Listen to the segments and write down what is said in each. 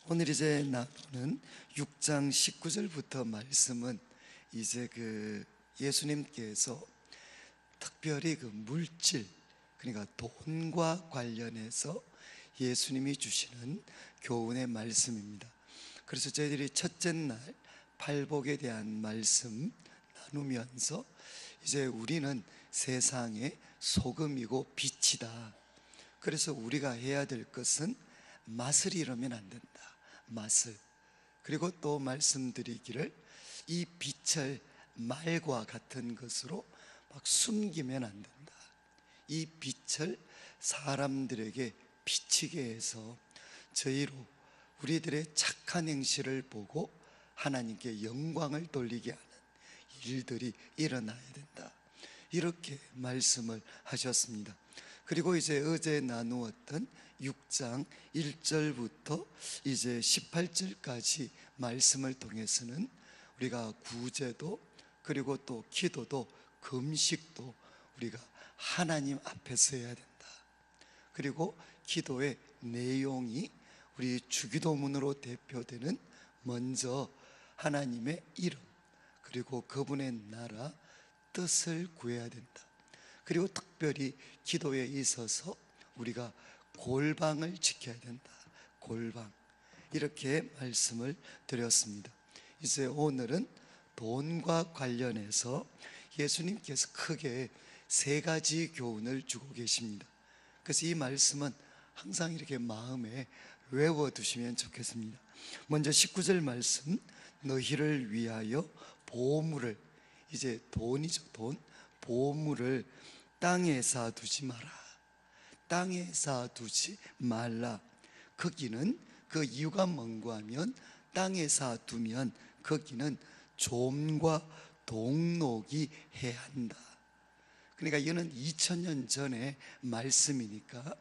오늘 이제 나누는 6장 19절부터 말씀은 이제 예수님께서 특별히 물질, 그러니까 돈과 관련해서 예수님이 주시는 교훈의 말씀입니다. 그래서 저희들이 첫째 날 팔복에 대한 말씀 나누면서 이제 우리는 세상의 소금이고 빛이다. 그래서 우리가 해야 될 것은 맛을 잃으면 안 된다. 맛을. 그리고 또 말씀드리기를 이 빛을 말과 같은 것으로 막 숨기면 안 된다. 이 빛을 사람들에게 비치게 해서 저희로 우리들의 착한 행실을 보고 하나님께 영광을 돌리게 하는 일들이 일어나야 된다. 이렇게 말씀을 하셨습니다. 그리고 이제 어제 나누었던 6장 1절부터 이제 18절까지 말씀을 통해서는 우리가 구제도 그리고 또 기도도 금식도 우리가 하나님 앞에서 해야 된다. 그리고 기도의 내용이 우리 주기도문으로 대표되는 먼저 하나님의 이름 그리고 그분의 나라 뜻을 구해야 된다. 그리고 특별히 기도에 있어서 우리가 골방을 지켜야 된다. 골방. 이렇게 말씀을 드렸습니다. 이제 오늘은 돈과 관련해서 예수님께서 크게 세 가지 교훈을 주고 계십니다. 그래서 이 말씀은 항상 이렇게 마음에 외워두시면 좋겠습니다. 먼저 19절 말씀, 너희를 위하여 보물을, 이제 돈이죠, 돈. 보물을 땅에 쌓아두지 마라. 땅에 쌓아두지 말라. 거기는 그 이유가 뭔가 하면 땅에 쌓아두면 거기는 좀과 동록이 해야 한다. 그러니까 이거는 2000년 전의 말씀이니까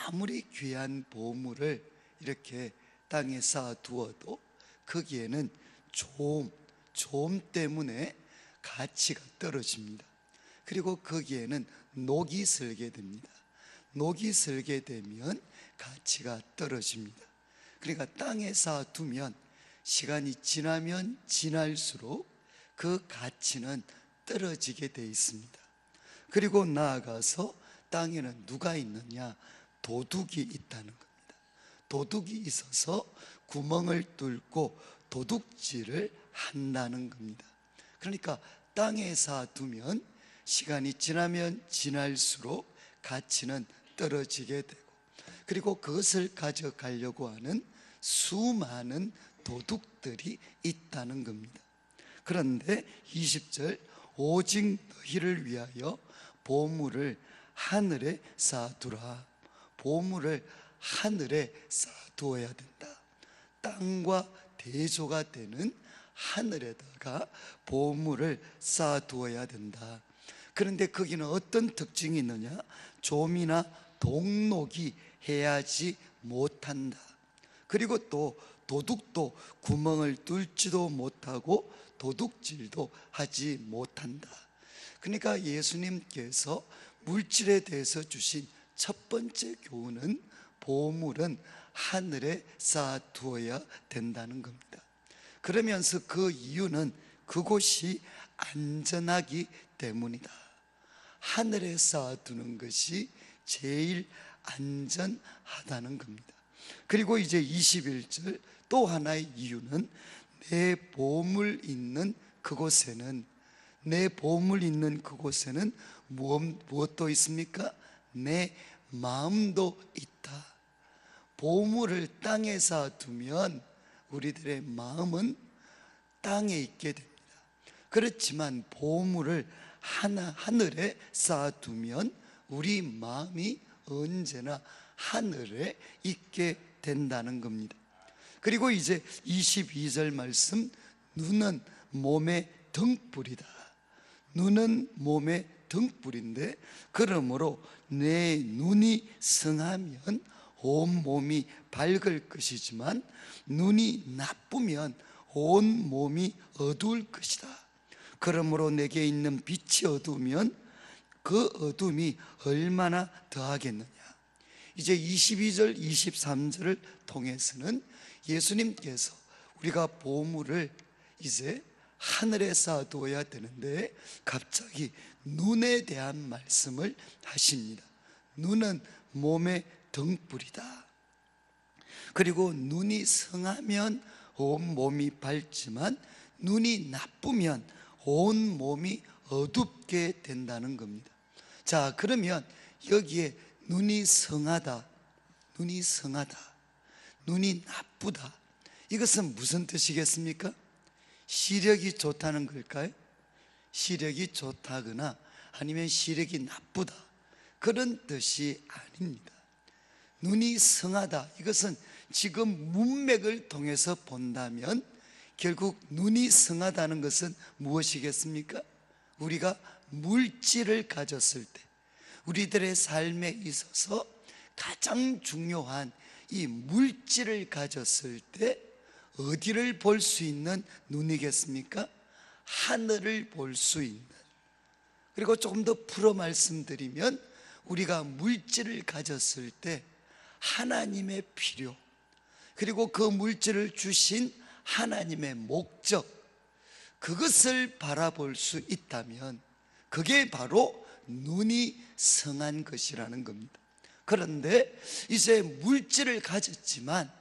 아무리 귀한 보물을 이렇게 땅에 쌓아두어도 거기에는 좀 때문에 가치가 떨어집니다. 그리고 거기에는 녹이 슬게 됩니다. 녹이 슬게 되면 가치가 떨어집니다. 그러니까 땅에 쌓아두면 시간이 지나면 지날수록 그 가치는 떨어지게 돼 있습니다. 그리고 나아가서 땅에는 누가 있느냐? 도둑이 있다는 겁니다. 도둑이 있어서 구멍을 뚫고 도둑질을 한다는 겁니다. 그러니까 땅에 쌓아두면 시간이 지나면 지날수록 가치는 떨어지게 되고, 그리고 그것을 가져가려고 하는 수많은 도둑들이 있다는 겁니다. 그런데 20절, 오직 너희를 위하여 보물을 하늘에 쌓아두라. 보물을 하늘에 쌓아두어야 된다. 땅과 대조가 되는 하늘에다가 보물을 쌓아두어야 된다. 그런데 거기는 어떤 특징이 있느냐? 좀이나 동록이 해야지 못한다. 그리고 또 도둑도 구멍을 뚫지도 못하고 도둑질도 하지 못한다. 그러니까 예수님께서 물질에 대해서 주신 첫 번째 교훈은 보물은 하늘에 쌓아두어야 된다는 겁니다. 그러면서 그 이유는 그곳이 안전하기 때문이다. 하늘에 쌓아두는 것이 제일 안전하다는 겁니다. 그리고 이제 21절, 또 하나의 이유는 내 보물 있는 그곳에는, 내 보물 있는 그곳에는 무엇도 있습니까? 내 마음도 있다. 보물을 땅에 쌓아두면 우리들의 마음은 땅에 있게 됩니다. 그렇지만 보물을 하늘에 쌓아두면 우리 마음이 언제나 하늘에 있게 된다는 겁니다. 그리고 이제 22절 말씀, 눈은 몸의 등불이다. 눈은 몸의 등불인데, 그러므로 내 눈이 성하면 온 몸이 밝을 것이지만 눈이 나쁘면 온 몸이 어두울 것이다. 그러므로 내게 있는 빛이 어두우면 그 어둠이 얼마나 더하겠느냐. 이제 22절 23절을 통해서는 예수님께서 우리가 보물을 이제 하늘에 쌓아두어야 되는데 갑자기 눈에 대한 말씀을 하십니다. 눈은 몸의 등불이다. 그리고 눈이 성하면 온 몸이 밝지만 눈이 나쁘면 온 몸이 어둡게 된다는 겁니다. 자, 그러면 여기에 눈이 성하다, 눈이 성하다, 눈이 나쁘다, 이것은 무슨 뜻이겠습니까? 시력이 좋다는 걸까요? 시력이 좋다거나 아니면 시력이 나쁘다, 그런 뜻이 아닙니다. 눈이 성하다, 이것은 지금 문맥을 통해서 본다면 결국 눈이 성하다는 것은 무엇이겠습니까? 우리가 물질을 가졌을 때, 우리들의 삶에 있어서 가장 중요한 이 물질을 가졌을 때 어디를 볼 수 있는 눈이겠습니까? 하늘을 볼 수 있는. 그리고 조금 더 풀어 말씀드리면 우리가 물질을 가졌을 때 하나님의 필요, 그리고 그 물질을 주신 하나님의 목적, 그것을 바라볼 수 있다면 그게 바로 눈이 성한 것이라는 겁니다. 그런데 이제 물질을 가졌지만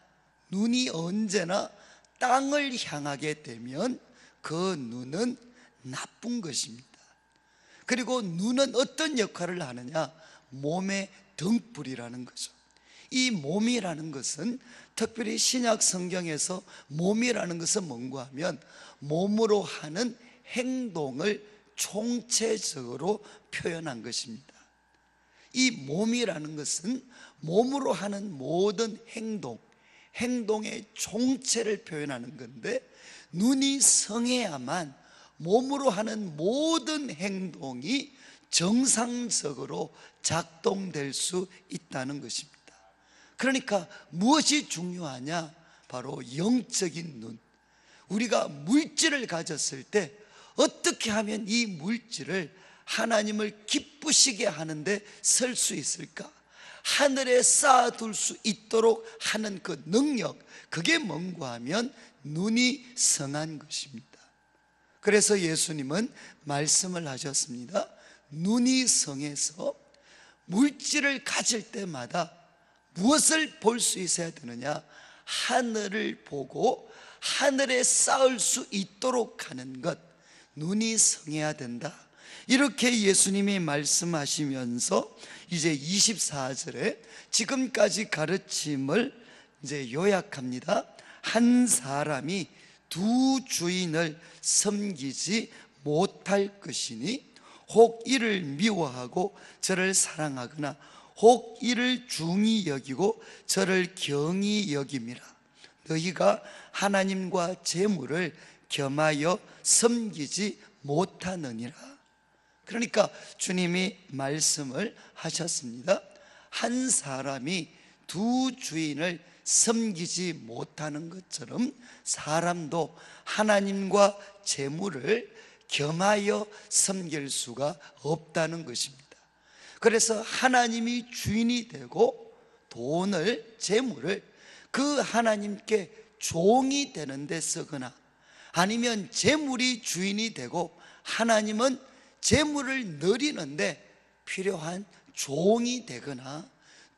눈이 언제나 땅을 향하게 되면 그 눈은 나쁜 것입니다. 그리고 눈은 어떤 역할을 하느냐? 몸의 등불이라는 거죠. 이 몸이라는 것은 특별히 신약 성경에서 몸이라는 것은 뭔가 하면 몸으로 하는 행동을 총체적으로 표현한 것입니다. 이 몸이라는 것은 몸으로 하는 모든 행동의 총체를 표현하는 건데, 눈이 성해야만 몸으로 하는 모든 행동이 정상적으로 작동될 수 있다는 것입니다. 그러니까 무엇이 중요하냐? 바로 영적인 눈. 우리가 물질을 가졌을 때 어떻게 하면 이 물질을 하나님을 기쁘시게 하는데 쓸 수 있을까? 하늘에 쌓아둘 수 있도록 하는 그 능력, 그게 뭔가 하면 눈이 성한 것입니다. 그래서 예수님은 말씀을 하셨습니다. 눈이 성해서 물질을 가질 때마다 무엇을 볼 수 있어야 되느냐? 하늘을 보고 하늘에 쌓을 수 있도록 하는 것, 눈이 성해야 된다. 이렇게 예수님이 말씀하시면서 이제 24절에 지금까지 가르침을 이제 요약합니다. 한 사람이 두 주인을 섬기지 못할 것이니 혹 이를 미워하고 저를 사랑하거나 혹 이를 중히 여기고 저를 경히 여김이라. 너희가 하나님과 재물을 겸하여 섬기지 못하느니라. 그러니까 주님이 말씀을 하셨습니다. 한 사람이 두 주인을 섬기지 못하는 것처럼 사람도 하나님과 재물을 겸하여 섬길 수가 없다는 것입니다. 그래서 하나님이 주인이 되고 돈을, 재물을 그 하나님께 종이 되는 데 쓰거나, 아니면 재물이 주인이 되고 하나님은 재물을 누리는데 필요한 종이 되거나,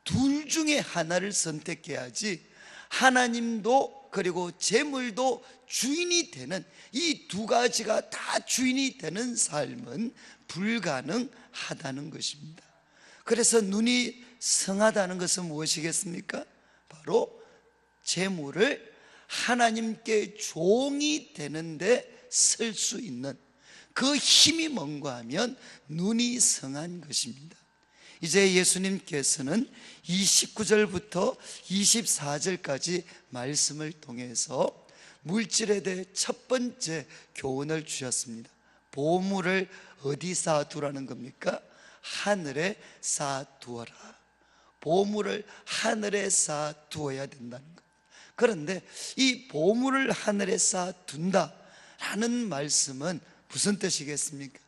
둘 중에 하나를 선택해야지 하나님도 그리고 재물도 주인이 되는, 이 두 가지가 다 주인이 되는 삶은 불가능하다는 것입니다. 그래서 눈이 성하다는 것은 무엇이겠습니까? 바로 재물을 하나님께 종이 되는데 쓸 수 있는 그 힘이 뭔가 하면 눈이 성한 것입니다. 이제 예수님께서는 29절부터 24절까지 말씀을 통해서 물질에 대해 첫 번째 교훈을 주셨습니다. 보물을 어디 쌓아두라는 겁니까? 하늘에 쌓아두어라. 보물을 하늘에 쌓아두어야 된다는 것. 그런데 이 보물을 하늘에 쌓아둔다라는 말씀은 무슨 뜻이겠습니까?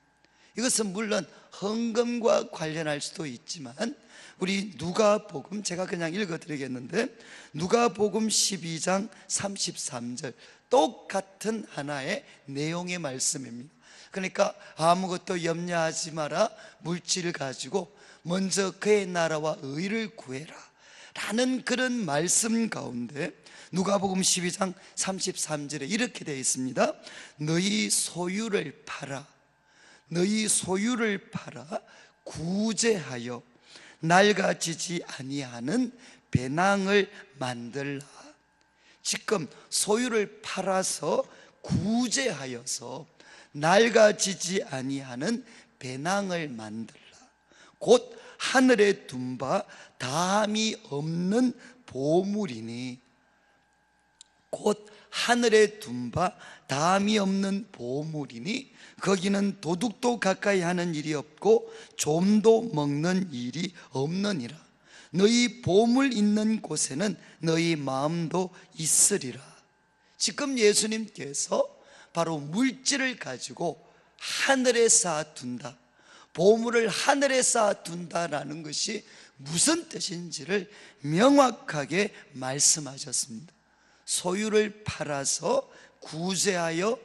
이것은 물론 헌금과 관련할 수도 있지만 우리 누가복음, 제가 그냥 읽어드리겠는데, 누가복음 12장 33절, 똑같은 하나의 내용의 말씀입니다. 그러니까 아무것도 염려하지 마라, 물질을 가지고 먼저 그의 나라와 의를 구해라 라는 그런 말씀 가운데 누가복음 12장 33절에 이렇게 되어 있습니다. 너희 소유를 팔아, 너희 소유를 팔아 구제하여 낡아지지 아니하는 배낭을 만들라. 지금 소유를 팔아서 구제하여서 낡아지지 아니하는 배낭을 만들라. 곧 하늘에 둔 바 다함이 없는 보물이니, 곧 하늘에 둔 바 다함이 없는 보물이니 거기는 도둑도 가까이 하는 일이 없고 좀도 먹는 일이 없느니라. 너희 보물 있는 곳에는 너희 마음도 있으리라. 지금 예수님께서 바로 물질을 가지고 하늘에 쌓아둔다, 보물을 하늘에 쌓아둔다라는 것이 무슨 뜻인지를 명확하게 말씀하셨습니다. 소유를 팔아서 구제하여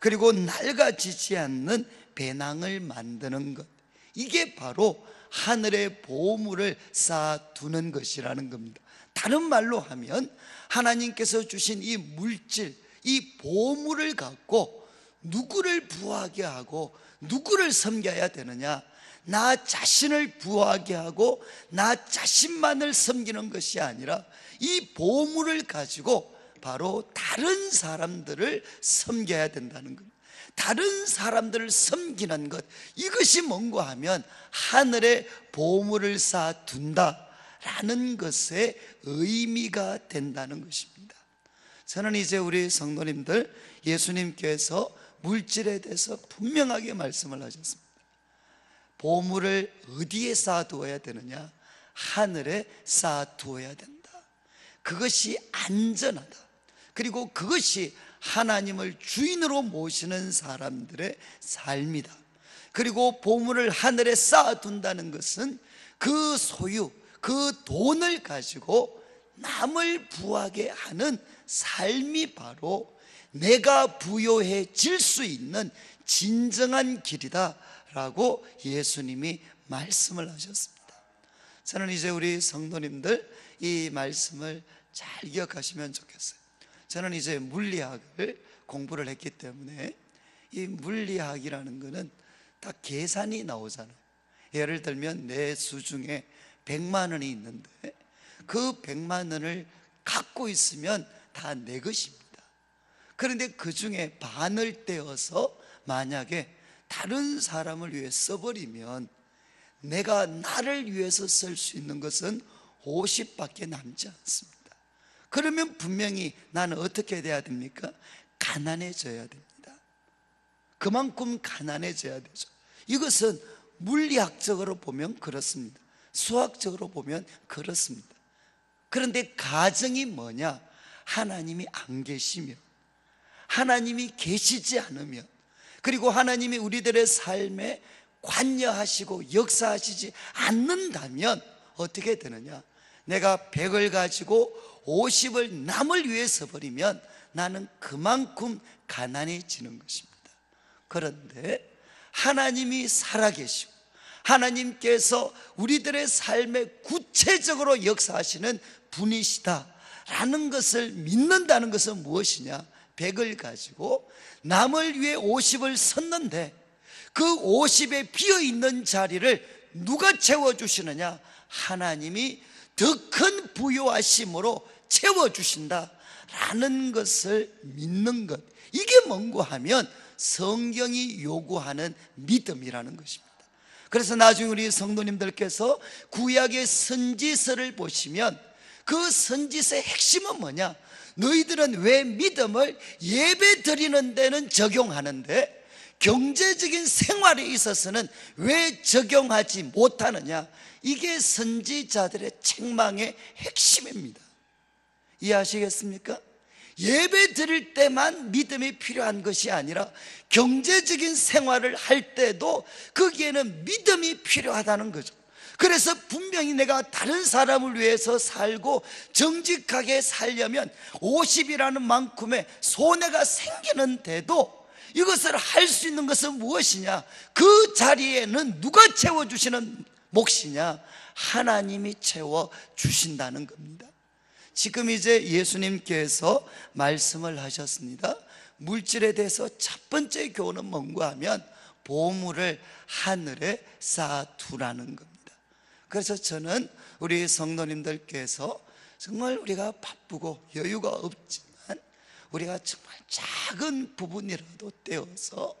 그리고 낡아지지 않는 배낭을 만드는 것, 이게 바로 하늘의 보물을 쌓아두는 것이라는 겁니다. 다른 말로 하면 하나님께서 주신 이 물질, 이 보물을 갖고 누구를 부하게 하고 누구를 섬겨야 되느냐? 나 자신을 부하게 하고 나 자신만을 섬기는 것이 아니라 이 보물을 가지고 바로 다른 사람들을 섬겨야 된다는 겁니다. 다른 사람들을 섬기는 것, 이것이 뭔가 하면 하늘에 보물을 쌓아둔다라는 것의 의미가 된다는 것입니다. 저는 이제 우리 성도님들, 예수님께서 물질에 대해서 분명하게 말씀을 하셨습니다. 보물을 어디에 쌓아두어야 되느냐? 하늘에 쌓아두어야 된다. 그것이 안전하다. 그리고 그것이 하나님을 주인으로 모시는 사람들의 삶이다. 그리고 보물을 하늘에 쌓아둔다는 것은 그 소유, 그 돈을 가지고 남을 부하게 하는 삶이 바로 내가 부요해질 수 있는 진정한 길이다 라고 예수님이 말씀을 하셨습니다. 저는 이제 우리 성도님들 이 말씀을 잘 기억하시면 좋겠어요. 저는 이제 물리학을 공부를 했기 때문에 이 물리학이라는 거는 다 계산이 나오잖아요. 예를 들면 내 수중에 100만 원이 있는데 그 100만 원을 갖고 있으면 다 내 것입니다. 그런데 그 중에 반을 떼어서 만약에 다른 사람을 위해 써버리면 내가 나를 위해서 쓸 수 있는 것은 50밖에 남지 않습니다. 그러면 분명히 나는 어떻게 돼야 됩니까? 가난해져야 됩니다. 그만큼 가난해져야 되죠. 이것은 물리학적으로 보면 그렇습니다. 수학적으로 보면 그렇습니다. 그런데 가정이 뭐냐? 하나님이 안 계시면, 하나님이 계시지 않으면, 그리고 하나님이 우리들의 삶에 관여하시고 역사하시지 않는다면 어떻게 되느냐? 내가 100을 가지고 50을 남을 위해 써버리면 나는 그만큼 가난해지는 것입니다. 그런데 하나님이 살아계시고 하나님께서 우리들의 삶에 구체적으로 역사하시는 분이시다라는 것을 믿는다는 것은 무엇이냐? 100을 가지고 남을 위해 50을 섰는데 그 50에 비어있는 자리를 누가 채워주시느냐? 하나님이 더 큰 부요하심으로 채워주신다라는 것을 믿는 것, 이게 뭔고 하면 성경이 요구하는 믿음이라는 것입니다. 그래서 나중에 우리 성도님들께서 구약의 선지서를 보시면 그 선지서의 핵심은 뭐냐? 너희들은 왜 믿음을 예배 드리는 데는 적용하는데 경제적인 생활에 있어서는 왜 적용하지 못하느냐? 이게 선지자들의 책망의 핵심입니다. 이해하시겠습니까? 예배 드릴 때만 믿음이 필요한 것이 아니라 경제적인 생활을 할 때도 거기에는 믿음이 필요하다는 거죠. 그래서 분명히 내가 다른 사람을 위해서 살고 정직하게 살려면 50이라는 만큼의 손해가 생기는데도 이것을 할 수 있는 것은 무엇이냐? 그 자리에는 누가 채워주시는 몫이냐? 하나님이 채워주신다는 겁니다. 지금 이제 예수님께서 말씀을 하셨습니다. 물질에 대해서 첫 번째 교훈은 뭔가 하면 보물을 하늘에 쌓아두라는 겁니다. 그래서 저는 우리 성도님들께서 정말 우리가 바쁘고 여유가 없지만 우리가 정말 작은 부분이라도 떼어서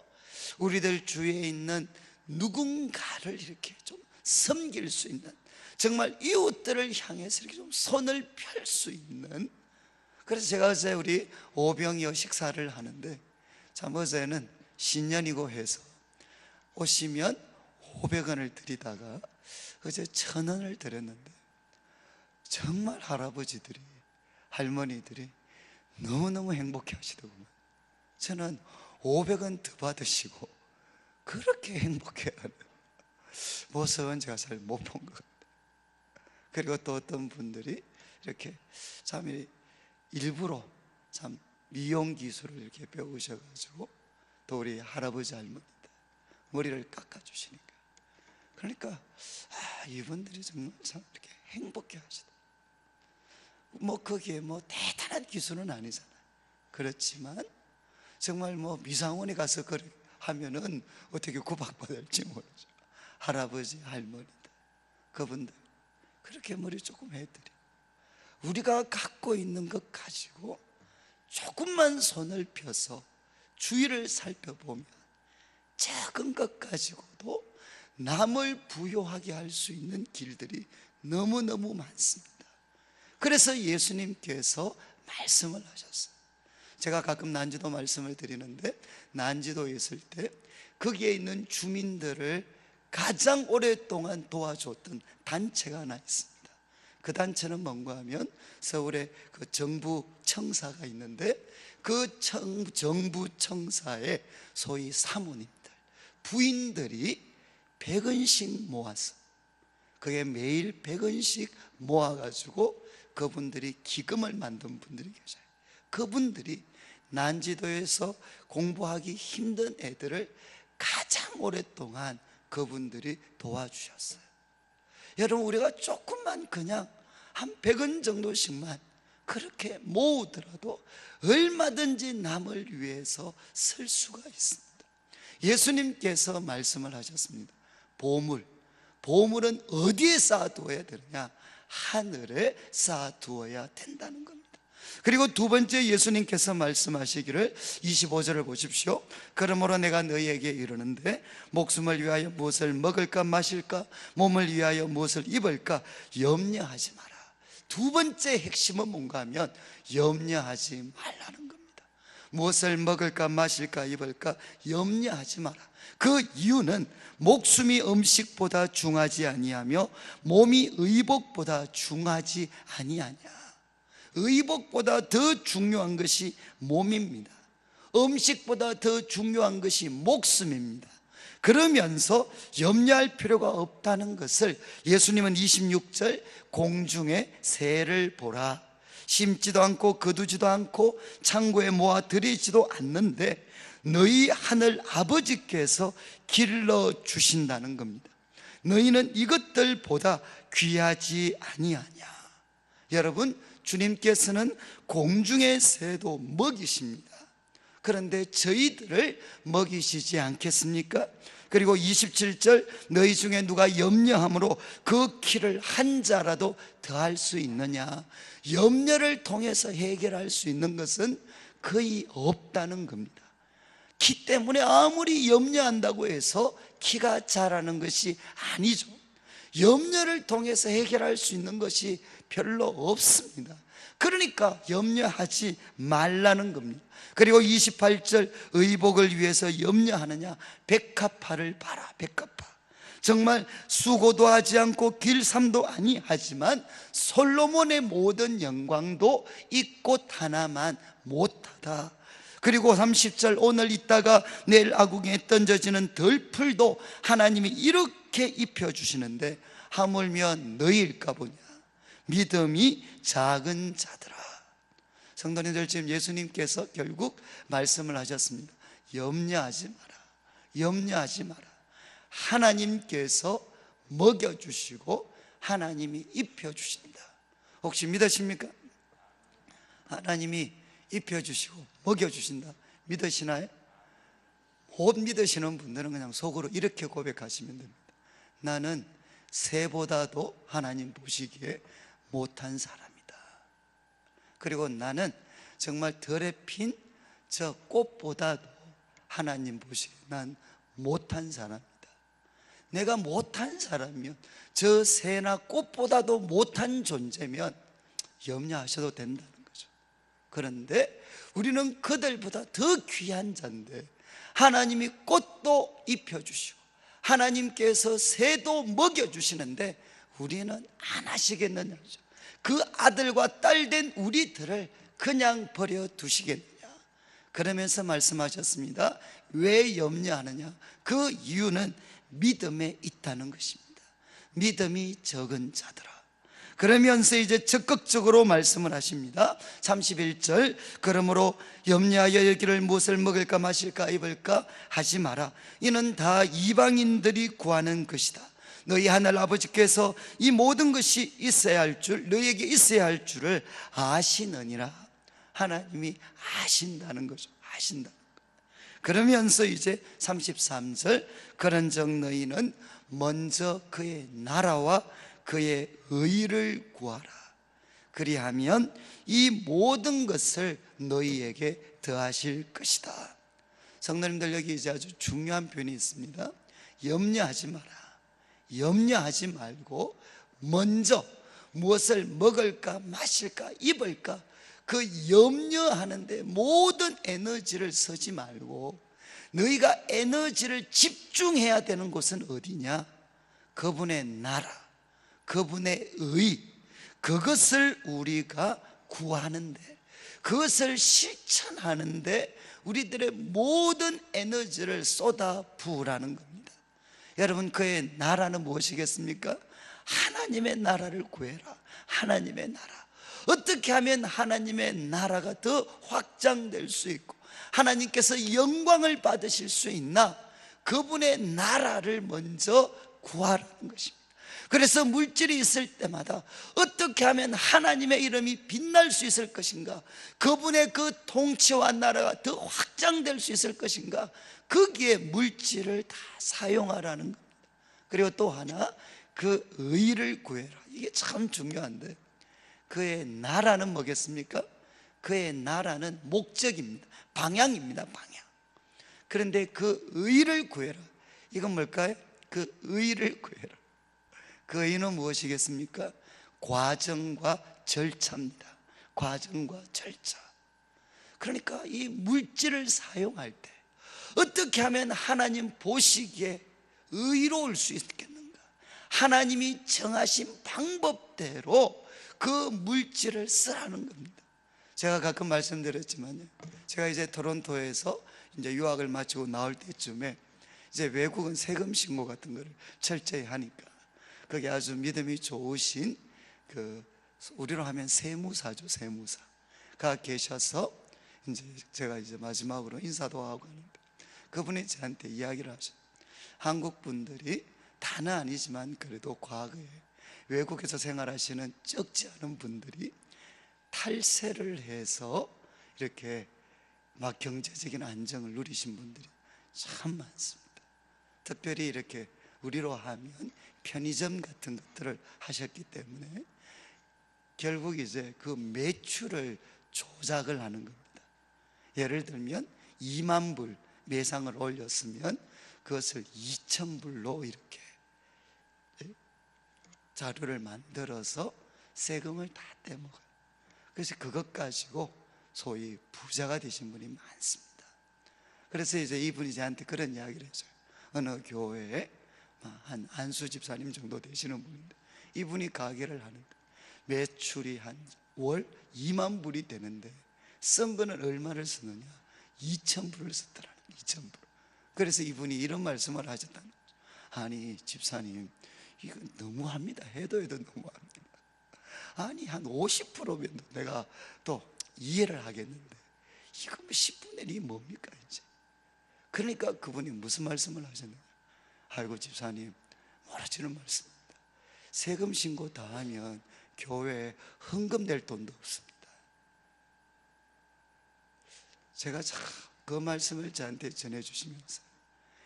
우리들 주위에 있는 누군가를 이렇게 좀 섬길 수 있는, 정말 이웃들을 향해서 이렇게 좀 손을 펼 수 있는. 그래서 제가 어제 우리 오병이어 식사를 하는데 참 어제는 신년이고 해서 오시면 500원을 드리다가 어제 1000원을 드렸는데 정말 할아버지들이, 할머니들이 너무너무 행복해 하시더구만. 저는 500원 더 받으시고 그렇게 행복해 하는 모습은 제가 잘 못 본 것 같아요. 그리고 또 어떤 분들이 이렇게 참 일부러 참 미용 기술을 이렇게 배우셔가지고 또 우리 할아버지 할머니들 머리를 깎아주시니까, 그러니까 이분들이 정말 참 이렇게 행복해 하시다. 뭐 거기에 뭐 대단한 기술은 아니잖아요. 그렇지만 정말 뭐 미상원에 가서 그렇게 하면은 어떻게 구박받을지 모르죠. 할아버지 할머니들 그분들 그렇게 머리 조금 해드려, 우리가 갖고 있는 것 가지고 조금만 손을 펴서 주위를 살펴보면 작은 것 가지고도 남을 부요하게 할 수 있는 길들이 너무너무 많습니다. 그래서 예수님께서 말씀을 하셨어요. 제가 가끔 난지도 말씀을 드리는데, 난지도에 있을 때 거기에 있는 주민들을 가장 오랫동안 도와줬던 단체가 하나 있습니다. 그 단체는 뭔가 하면 서울에 그 정부 청사가 있는데 그 정부 청사에 소위 사모님들, 부인들이 100원씩 모아서, 그게 매일 100원씩 모아가지고 그분들이 기금을 만든 분들이 계셔요. 그분들이 난지도에서 공부하기 힘든 애들을 가장 오랫동안 그분들이 도와주셨어요. 여러분, 우리가 조금만 그냥 한 100원 정도씩만 그렇게 모으더라도 얼마든지 남을 위해서 쓸 수가 있습니다. 예수님께서 말씀을 하셨습니다. 보물은 어디에 쌓아두어야 되느냐? 하늘에 쌓아두어야 된다는 겁니다. 그리고 두 번째, 예수님께서 말씀하시기를 25절을 보십시오. 그러므로 내가 너희에게 이르는데 목숨을 위하여 무엇을 먹을까 마실까, 몸을 위하여 무엇을 입을까 염려하지 마라. 두 번째 핵심은 뭔가 하면 염려하지 말라는 겁니다. 무엇을 먹을까 마실까 입을까 염려하지 마라. 그 이유는 목숨이 음식보다 중하지 아니하며 몸이 의복보다 중하지 아니하냐. 의복보다 더 중요한 것이 몸입니다. 음식보다 더 중요한 것이 목숨입니다. 그러면서 염려할 필요가 없다는 것을 예수님은 26절 공중의 새를 보라. 심지도 않고 거두지도 않고 창고에 모아 들이지도 않는데 너희 하늘 아버지께서 길러 주신다는 겁니다. 너희는 이것들보다 귀하지 아니하냐. 여러분, 주님께서는 공중의 새도 먹이십니다. 그런데 저희들을 먹이시지 않겠습니까? 그리고 27절 너희 중에 누가 염려함으로 그 키를 한 자라도 더할 수 있느냐. 염려를 통해서 해결할 수 있는 것은 거의 없다는 겁니다. 키 때문에 아무리 염려한다고 해서 키가 자라는 것이 아니죠. 염려를 통해서 해결할 수 있는 것이 별로 없습니다. 그러니까 염려하지 말라는 겁니다. 그리고 28절 의복을 위해서 염려하느냐. 백합화를 봐라. 백합화, 정말 수고도 하지 않고 길삼도 아니하지만 솔로몬의 모든 영광도 이 꽃 하나만 못하다. 그리고 30절 오늘 있다가 내일 아궁이에 던져지는 덜풀도 하나님이 이렇게 입혀주시는데 하물며 너희일까 보냐. 믿음이 작은 자들아. 성도님들, 지금 예수님께서 결국 말씀을 하셨습니다. 염려하지 마라. 염려하지 마라. 하나님께서 먹여주시고 하나님이 입혀주신다. 혹시 믿으십니까? 하나님이 입혀주시고 먹여주신다. 믿으시나요? 못 믿으시는 분들은 그냥 속으로 이렇게 고백하시면 됩니다. 나는 새보다도 하나님 보시기에 못한 사람이다. 그리고 나는 정말 덜에 핀 저 꽃보다도 하나님 보시기에 난 못한 사람이다. 내가 못한 사람이면, 저 새나 꽃보다도 못한 존재면 염려하셔도 된다는 거죠. 그런데 우리는 그들보다 더 귀한 자인데 하나님이 꽃도 입혀주시고 하나님께서 새도 먹여주시는데 우리는 안 하시겠느냐죠. 그 아들과 딸 된 우리들을 그냥 버려두시겠느냐. 그러면서 말씀하셨습니다. 왜 염려하느냐? 그 이유는 믿음에 있다는 것입니다. 믿음이 적은 자들아. 그러면서 이제 적극적으로 말씀을 하십니다. 31절, 그러므로 염려하여 이르기를 무엇을 먹을까 마실까 입을까 하지 마라. 이는 다 이방인들이 구하는 것이다. 너희 하늘 아버지께서 이 모든 것이 있어야 할 줄, 너희에게 있어야 할 줄을 아시느니라. 하나님이 아신다는 거죠. 아신다. 그러면서 이제 33절, 그런즉 너희는 먼저 그의 나라와 그의 의를 구하라. 그리하면 이 모든 것을 너희에게 더하실 것이다. 성도님들, 여기 이제 아주 중요한 표현이 있습니다. 염려하지 마라. 염려하지 말고 먼저 무엇을 먹을까 마실까 입을까, 그 염려하는데 모든 에너지를 쓰지 말고 너희가 에너지를 집중해야 되는 곳은 어디냐? 그분의 나라, 그분의 의, 그것을 우리가 구하는데, 그것을 실천하는데 우리들의 모든 에너지를 쏟아 부으라는 겁니다. 여러분, 그의 나라는 무엇이겠습니까? 하나님의 나라를 구해라. 하나님의 나라. 어떻게 하면 하나님의 나라가 더 확장될 수 있고 하나님께서 영광을 받으실 수 있나? 그분의 나라를 먼저 구하라는 것입니다. 그래서 물질이 있을 때마다 어떻게 하면 하나님의 이름이 빛날 수 있을 것인가, 그분의 그 통치와 나라가 더 확장될 수 있을 것인가, 거기에 물질을 다 사용하라는 겁니다. 그리고 또 하나, 그 의를 구해라. 이게 참 중요한데, 그의 나라는 뭐겠습니까? 그의 나라는 목적입니다. 방향입니다. 방향. 그런데 그 의를 구해라. 이건 뭘까요? 그 의를 구해라. 그 의는 무엇이겠습니까? 과정과 절차입니다. 과정과 절차. 그러니까 이 물질을 사용할 때 어떻게 하면 하나님 보시기에 의로울 수 있겠는가? 하나님이 정하신 방법대로 그 물질을 쓰라는 겁니다. 제가 가끔 말씀드렸지만요, 제가 이제 토론토에서 이제 유학을 마치고 나올 때쯤에 이제 외국은 세금 신고 같은 거를 철저히 하니까 거기 아주 믿음이 좋으신 그 우리로 하면 세무사죠, 세무사가 계셔서 이제 제가 이제 마지막으로 인사도 하고 하는데 그분이 저한테 이야기를 하셔. 한국 분들이 다는 아니지만 그래도 과거에 외국에서 생활하시는 적지 않은 분들이 탈세를 해서 이렇게 막 경제적인 안정을 누리신 분들이 참 많습니다. 특별히 이렇게 우리로 하면 편의점 같은 것들을 하셨기 때문에 결국 이제 그 매출을 조작을 하는 겁니다. 예를 들면 2만 불 매상을 올렸으면 그것을 2,000불로 이렇게 자료를 만들어서 세금을 다 떼먹어요. 그래서 그것 가지고 소위 부자가 되신 분이 많습니다. 그래서 이제 이분이 저한테 그런 이야기를 해줘요. 어느 교회에 한 안수 집사님 정도 되시는 분인데 이분이 가게를 하는 거예요. 매출이 한 월 2만 불이 되는데 쓴 거는 얼마를 쓰느냐? 2,000불을 썼더라는 2,000불. 그래서 이분이 이런 말씀을 하셨다는 거죠. 아니 집사님, 이건 너무합니다. 해도 너무합니다. 아니 한 50%면 내가 또 이해를 하겠는데 이거 뭐 10분의 1이 뭡니까 이제. 그러니까 그분이 무슨 말씀을 하셨나요? 아이고 집사님, 모르시는 말씀입니다. 세금 신고 다 하면 교회에 헌금 낼 돈도 없습니다. 제가 참 그 말씀을 저한테 전해주시면서,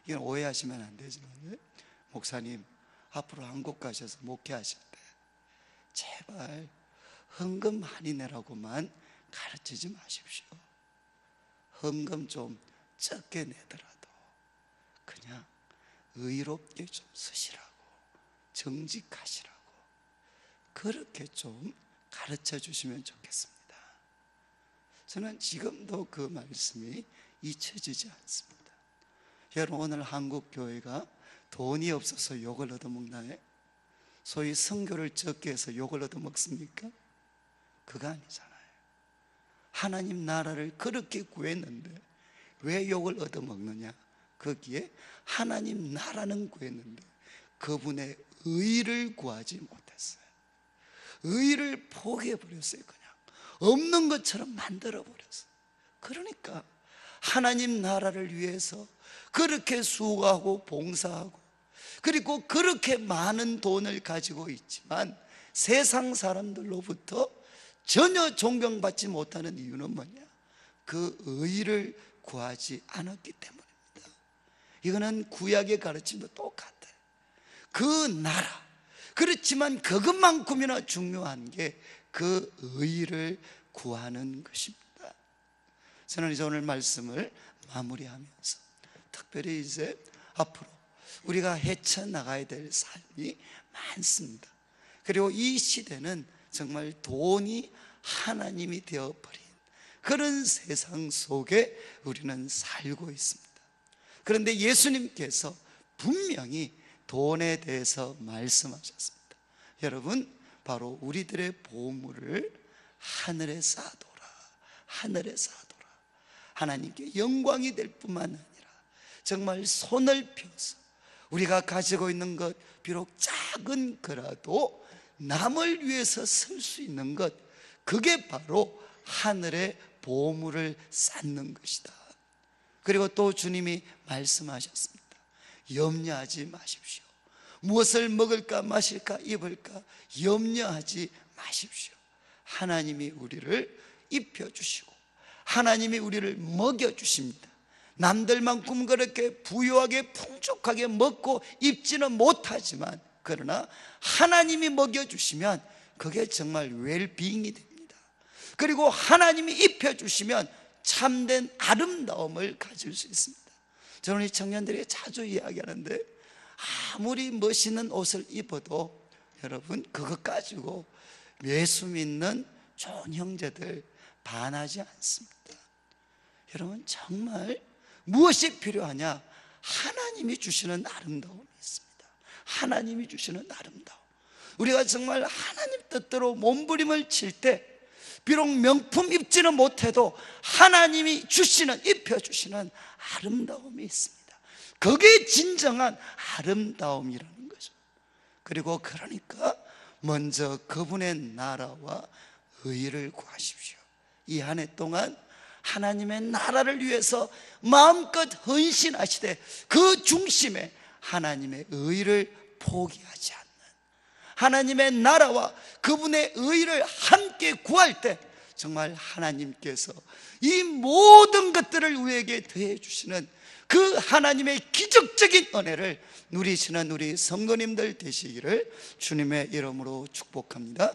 이건 오해하시면 안 되지만, 목사님 앞으로 한국 가셔서 목회하실 때 제발 헌금 많이 내라고만 가르치지 마십시오. 헌금 좀 적게 내더라도 그냥 의롭게 좀 쓰시라고, 정직하시라고 그렇게 좀 가르쳐 주시면 좋겠습니다. 저는 지금도 그 말씀이 잊혀지지 않습니다. 여러분, 오늘 한국 교회가 돈이 없어서 욕을 얻어먹나요? 소위 선교를 적게 해서 욕을 얻어먹습니까? 그거 아니잖아요. 하나님 나라를 그렇게 구했는데 왜 욕을 얻어먹느냐? 거기에 하나님 나라는 구했는데 그분의 의를 구하지 못했어요. 의를 포기해버렸어요. 그냥 없는 것처럼 만들어버렸어요. 그러니까 하나님 나라를 위해서 그렇게 수고하고 봉사하고, 그리고 그렇게 많은 돈을 가지고 있지만 세상 사람들로부터 전혀 존경받지 못하는 이유는 뭐냐? 그 의를 구하지 않았기 때문입니다. 이거는 구약의 가르침도 똑같아요. 그 나라, 그렇지만 그것만큼이나 중요한 게 그 의를 구하는 것입니다. 저는 이제 오늘 말씀을 마무리하면서 특별히 이제 앞으로 우리가 헤쳐나가야 될 삶이 많습니다. 그리고 이 시대는 정말 돈이 하나님이 되어버린 그런 세상 속에 우리는 살고 있습니다. 그런데 예수님께서 분명히 돈에 대해서 말씀하셨습니다. 여러분, 바로 우리들의 보물을 하늘에 쌓아둬라, 하늘에 쌓아둬라. 하나님께 영광이 될 뿐만 아니라 정말 손을 펴서 우리가 가지고 있는 것, 비록 작은 거라도 남을 위해서 쓸 수 있는 것, 그게 바로 하늘의 보물을 쌓는 것이다. 그리고 또 주님이 말씀하셨습니다. 염려하지 마십시오. 무엇을 먹을까 마실까 입을까 염려하지 마십시오. 하나님이 우리를 입혀주시고 하나님이 우리를 먹여주십니다. 남들만큼 그렇게 부유하게 풍족하게 먹고 입지는 못하지만, 그러나 하나님이 먹여주시면 그게 정말 웰빙이 됩니다. 그리고 하나님이 입혀주시면 참된 아름다움을 가질 수 있습니다. 저는 이 청년들에게 자주 이야기하는데, 아무리 멋있는 옷을 입어도 여러분 그것 가지고 예수 믿는 좋은 형제들 반하지 않습니다. 여러분, 정말 무엇이 필요하냐? 하나님이 주시는 아름다움이 있습니다. 하나님이 주시는 아름다움. 우리가 정말 하나님 뜻대로 몸부림을 칠 때 비록 명품 입지는 못해도 하나님이 주시는, 입혀주시는 아름다움이 있습니다. 그게 진정한 아름다움이라는 거죠. 그리고 그러니까 먼저 그분의 나라와 의를 구하십시오. 이 한 해 동안 하나님의 나라를 위해서 마음껏 헌신하시되 그 중심에 하나님의 의를 포기하지 않는, 하나님의 나라와 그분의 의를 함께 구할 때 정말 하나님께서 이 모든 것들을 우리에게 더해 주시는 그 하나님의 기적적인 은혜를 누리시는 우리 성도님들 되시기를 주님의 이름으로 축복합니다.